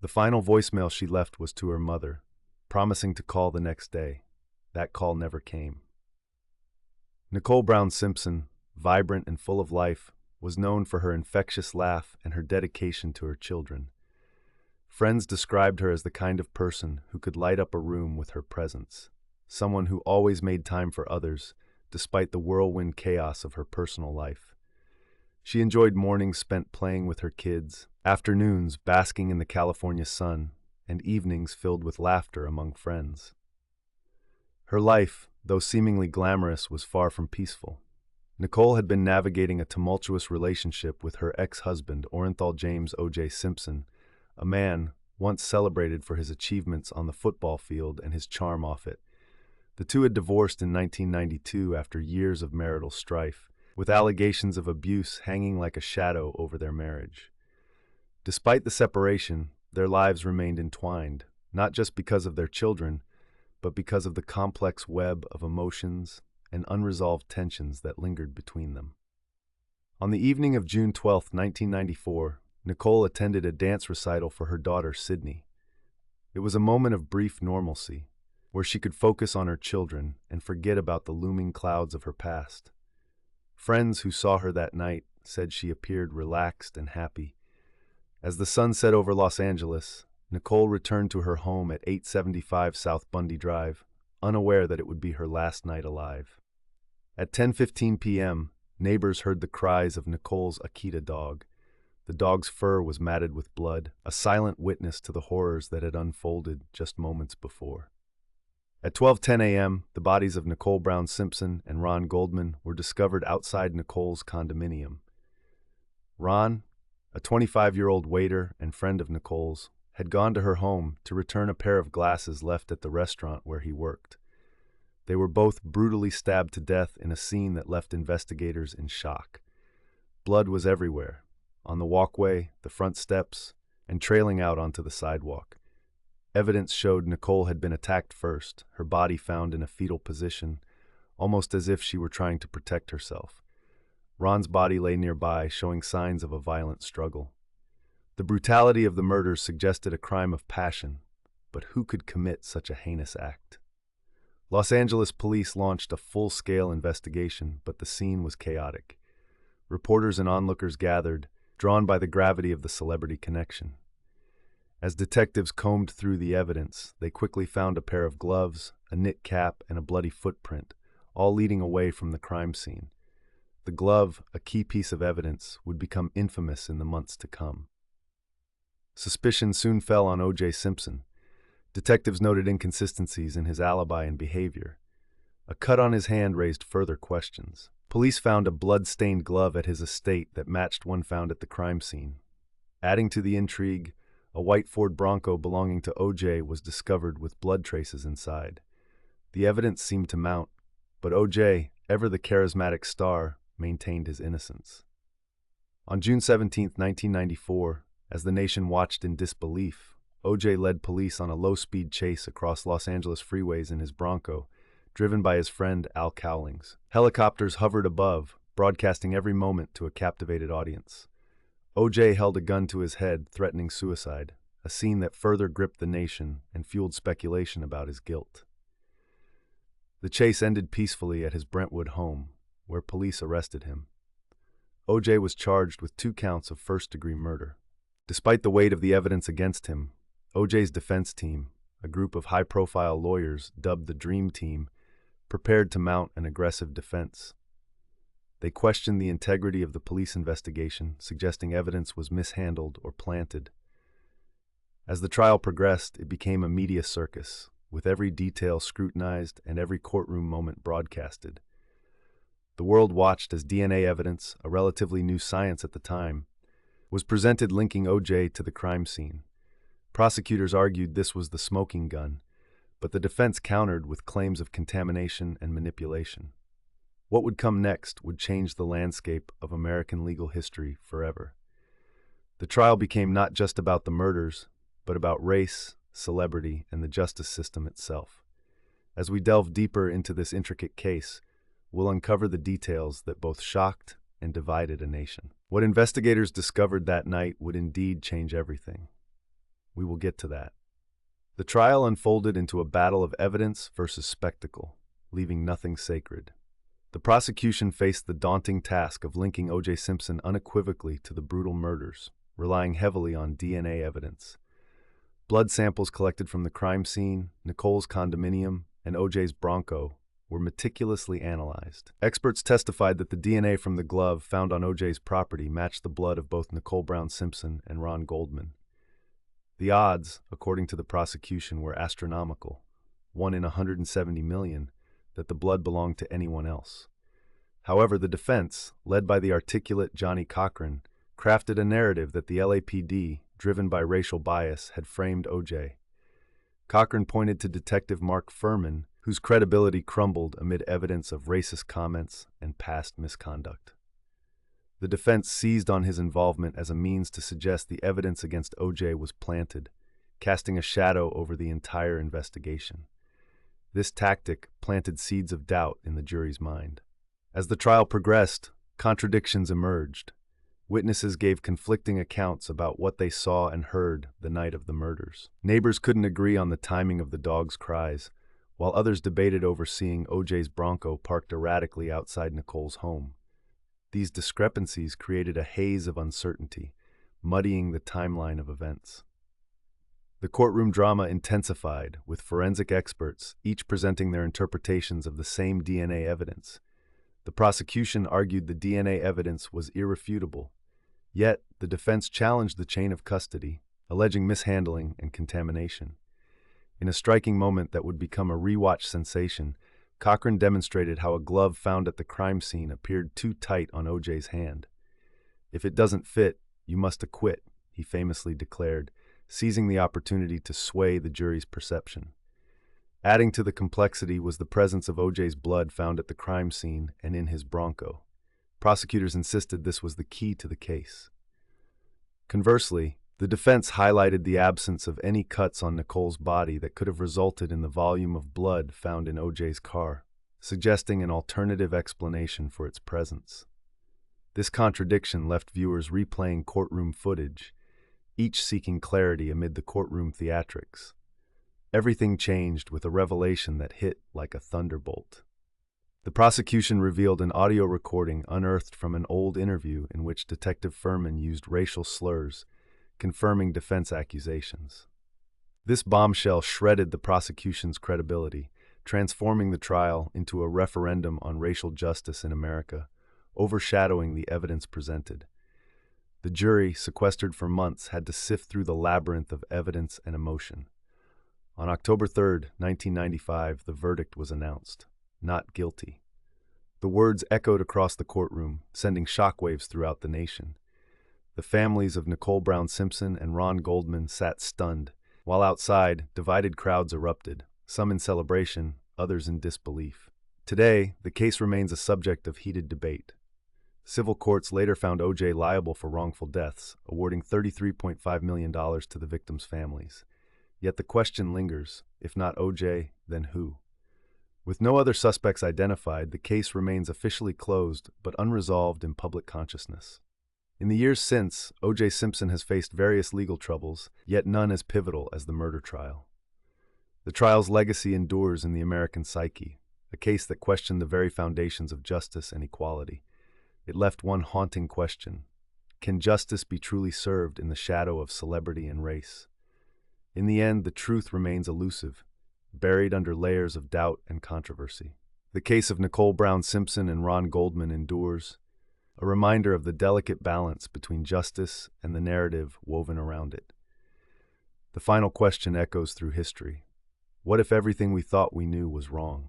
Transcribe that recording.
The final voicemail she left was to her mother, promising to call the next day. That call never came. Nicole Brown Simpson, vibrant and full of life, was known for her infectious laugh and her dedication to her children. Friends described her as the kind of person who could light up a room with her presence, someone who always made time for others, despite the whirlwind chaos of her personal life. She enjoyed mornings spent playing with her kids, afternoons basking in the California sun, and evenings filled with laughter among friends. Her life, though seemingly glamorous, was far from peaceful. Nicole had been navigating a tumultuous relationship with her ex-husband, Orenthal James O.J. Simpson, a man once celebrated for his achievements on the football field and his charm off it. The two had divorced in 1992 after years of marital strife, with allegations of abuse hanging like a shadow over their marriage. Despite the separation, their lives remained entwined, not just because of their children, but because of the complex web of emotions and unresolved tensions that lingered between them. On the evening of June 12, 1994, Nicole attended a dance recital for her daughter, Sydney. It was a moment of brief normalcy, where she could focus on her children and forget about the looming clouds of her past. Friends who saw her that night said she appeared relaxed and happy. As the sun set over Los Angeles, Nicole returned to her home at 875 South Bundy Drive, unaware that it would be her last night alive. At 10:15 p.m., neighbors heard the cries of Nicole's Akita dog. The dog's fur was matted with blood, a silent witness to the horrors that had unfolded just moments before. At 12:10 a.m., the bodies of Nicole Brown Simpson and Ron Goldman were discovered outside Nicole's condominium. Ron, a 25-year-old waiter and friend of Nicole's, had gone to her home to return a pair of glasses left at the restaurant where he worked. They were both brutally stabbed to death in a scene that left investigators in shock. Blood was everywhere, on the walkway, the front steps, and trailing out onto the sidewalk. Evidence showed Nicole had been attacked first, her body found in a fetal position, almost as if she were trying to protect herself. Ron's body lay nearby, showing signs of a violent struggle. The brutality of the murders suggested a crime of passion, but who could commit such a heinous act? Los Angeles police launched a full-scale investigation, but the scene was chaotic. Reporters and onlookers gathered, drawn by the gravity of the celebrity connection. As detectives combed through the evidence, they quickly found a pair of gloves, a knit cap, and a bloody footprint, all leading away from the crime scene. The glove, a key piece of evidence, would become infamous in the months to come. Suspicion soon fell on O.J. Simpson. Detectives noted inconsistencies in his alibi and behavior. A cut on his hand raised further questions. Police found a blood-stained glove at his estate that matched one found at the crime scene. Adding to the intrigue, a white Ford Bronco belonging to O.J. was discovered with blood traces inside. The evidence seemed to mount, but O.J., ever the charismatic star, maintained his innocence. On June 17, 1994, as the nation watched in disbelief, O.J. led police on a low-speed chase across Los Angeles freeways in his Bronco, driven by his friend Al Cowlings. Helicopters hovered above, broadcasting every moment to a captivated audience. O.J. held a gun to his head, threatening suicide, a scene that further gripped the nation and fueled speculation about his guilt. The chase ended peacefully at his Brentwood home, where police arrested him. O.J. was charged with 2 counts of first-degree murder. Despite the weight of the evidence against him, O.J.'s defense team, a group of high-profile lawyers dubbed the Dream Team, prepared to mount an aggressive defense. They questioned the integrity of the police investigation, suggesting evidence was mishandled or planted. As the trial progressed, it became a media circus, with every detail scrutinized and every courtroom moment broadcasted. The world watched as DNA evidence, a relatively new science at the time, was presented linking O.J. to the crime scene. Prosecutors argued this was the smoking gun, but the defense countered with claims of contamination and manipulation. What would come next would change the landscape of American legal history forever. The trial became not just about the murders, but about race, celebrity, and the justice system itself. As we delve deeper into this intricate case, we'll uncover the details that both shocked and divided a nation. What investigators discovered that night would indeed change everything. We will get to that. The trial unfolded into a battle of evidence versus spectacle, leaving nothing sacred. The prosecution faced the daunting task of linking O.J. Simpson unequivocally to the brutal murders, relying heavily on DNA evidence. Blood samples collected from the crime scene, Nicole's condominium, and O.J.'s Bronco were meticulously analyzed. Experts testified that the DNA from the glove found on O.J.'s property matched the blood of both Nicole Brown Simpson and Ron Goldman. The odds, according to the prosecution, were astronomical, 1 in 170 million, that the blood belonged to anyone else. However, the defense, led by the articulate Johnny Cochran, crafted a narrative that the LAPD, driven by racial bias, had framed O.J. Cochran pointed to Detective Mark Furman, whose credibility crumbled amid evidence of racist comments and past misconduct. The defense seized on his involvement as a means to suggest the evidence against O.J. was planted, casting a shadow over the entire investigation. This tactic planted seeds of doubt in the jury's mind. As the trial progressed, contradictions emerged. Witnesses gave conflicting accounts about what they saw and heard the night of the murders. Neighbors couldn't agree on the timing of the dog's cries, while others debated over seeing O.J.'s Bronco parked erratically outside Nicole's home. These discrepancies created a haze of uncertainty, muddying the timeline of events. The courtroom drama intensified, with forensic experts, each presenting their interpretations of the same DNA evidence. The prosecution argued the DNA evidence was irrefutable, yet the defense challenged the chain of custody, alleging mishandling and contamination. In a striking moment that would become a rewatch sensation, Cochran demonstrated how a glove found at the crime scene appeared too tight on O.J.'s hand. "If it doesn't fit, you must acquit," he famously declared, seizing the opportunity to sway the jury's perception. Adding to the complexity was the presence of O.J.'s blood found at the crime scene and in his Bronco. Prosecutors insisted this was the key to the case. Conversely, the defense highlighted the absence of any cuts on Nicole's body that could have resulted in the volume of blood found in O.J.'s car, suggesting an alternative explanation for its presence. This contradiction left viewers replaying courtroom footage, each seeking clarity amid the courtroom theatrics. Everything changed with a revelation that hit like a thunderbolt. The prosecution revealed an audio recording unearthed from an old interview in which Detective Furman used racial slurs, confirming defense accusations. This bombshell shredded the prosecution's credibility, transforming the trial into a referendum on racial justice in America, overshadowing the evidence presented. The jury, sequestered for months, had to sift through the labyrinth of evidence and emotion. On October 3, 1995, the verdict was announced: not guilty. The words echoed across the courtroom, sending shockwaves throughout the nation. The families of Nicole Brown Simpson and Ron Goldman sat stunned, while outside, divided crowds erupted, some in celebration, others in disbelief. Today, the case remains a subject of heated debate. Civil courts later found O.J. liable for wrongful deaths, awarding $33.5 million to the victims' families. Yet the question lingers: if not O.J., then who? With no other suspects identified, the case remains officially closed but unresolved in public consciousness. In the years since, O.J. Simpson has faced various legal troubles, yet none as pivotal as the murder trial. The trial's legacy endures in the American psyche, a case that questioned the very foundations of justice and equality. It left one haunting question: can justice be truly served in the shadow of celebrity and race? In the end, the truth remains elusive, buried under layers of doubt and controversy. The case of Nicole Brown Simpson and Ron Goldman endures, a reminder of the delicate balance between justice and the narrative woven around it. The final question echoes through history: what if everything we thought we knew was wrong?